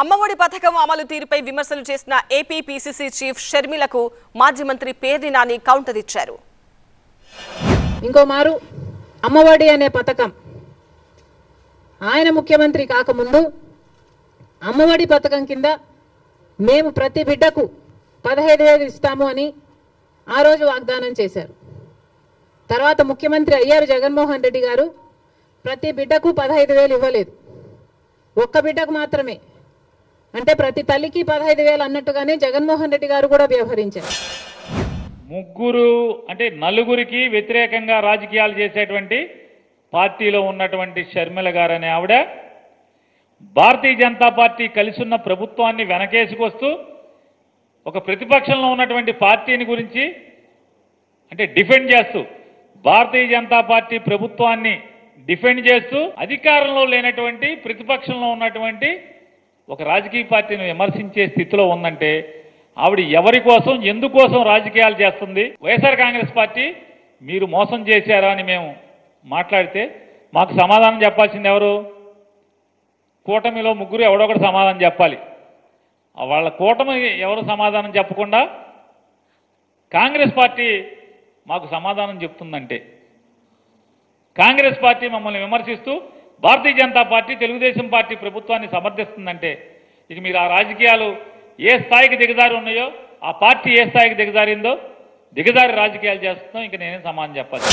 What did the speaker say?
అమ్మఒడి పథకం అమలు తీరుపై విమర్శలు చేసిన ఏపీ పీసీసీ చీఫ్ షర్మిలకు మాజీ మంత్రి పేర్ని నాని కౌంటర్ ఇచ్చారు. ఇంకో మారు అమ్మఒడి అనే పథకం ఆయన ముఖ్యమంత్రి కాకముందు అమ్మఒడి పథకం కింద మేము ప్రతి బిడ్డకు 15,000 ఇస్తాము అని ఆ రోజు వాగ్దానం చేశారు. తర్వాత ముఖ్యమంత్రి అయ్యారు జగన్మోహన్ రెడ్డి గారు. ప్రతి బిడ్డకు 15,000 ఇవ్వలేదు, ఒక్క బిడ్డకు మాత్రమే. అంటే ప్రతి తల్లికి 15,000 అన్నట్టుగానే జగన్మోహన్ రెడ్డి గారు కూడా వ్యవహరించారు. ముగ్గురు అంటే నలుగురికి వ్యతిరేకంగా రాజకీయాలు చేసేటువంటి పార్టీలో ఉన్నటువంటి షర్మిల గారు అనే ఆవిడ భారతీయ జనతా పార్టీ కలిసి ఉన్న ప్రభుత్వాన్ని వెనకేసుకొస్తూ ఒక ప్రతిపక్షంలో ఉన్నటువంటి పార్టీని గురించి అంటే డిఫెండ్ చేస్తూ భారతీయ జనతా పార్టీ ప్రభుత్వాన్ని డిఫెండ్ చేస్తూ అధికారంలో లేనటువంటి ప్రతిపక్షంలో ఉన్నటువంటి ఒక రాజకీయ పార్టీని విమర్శించే స్థితిలో ఉందంటే ఆవిడ ఎవరి కోసం ఎందుకోసం రాజకీయాలు చేస్తుంది? వైఎస్ఆర్ కాంగ్రెస్ పార్టీ మీరు మోసం చేశారా అని మేము మాట్లాడితే మాకు సమాధానం చెప్పాల్సింది ఎవరు? కూటమిలో ముగ్గురు ఎవడో ఒకటి సమాధానం చెప్పాలి. వాళ్ళ కూటమి ఎవరు సమాధానం చెప్పకుండా కాంగ్రెస్ పార్టీ మాకు సమాధానం చెప్తుందంటే, కాంగ్రెస్ పార్టీ మమ్మల్ని విమర్శిస్తూ భారతీయ జనతా పార్టీ తెలుగుదేశం పార్టీ ప్రభుత్వాన్ని సమర్థిస్తుందంటే ఇక మీరు ఆ రాజకీయాలు ఏ స్థాయికి దిగజారి ఉన్నాయో, ఆ పార్టీ ఏ స్థాయికి దిగజారిందో దిగజారి రాజకీయాలు చేస్తుందో ఇంక నేనే సమాధానం చెప్పాలి.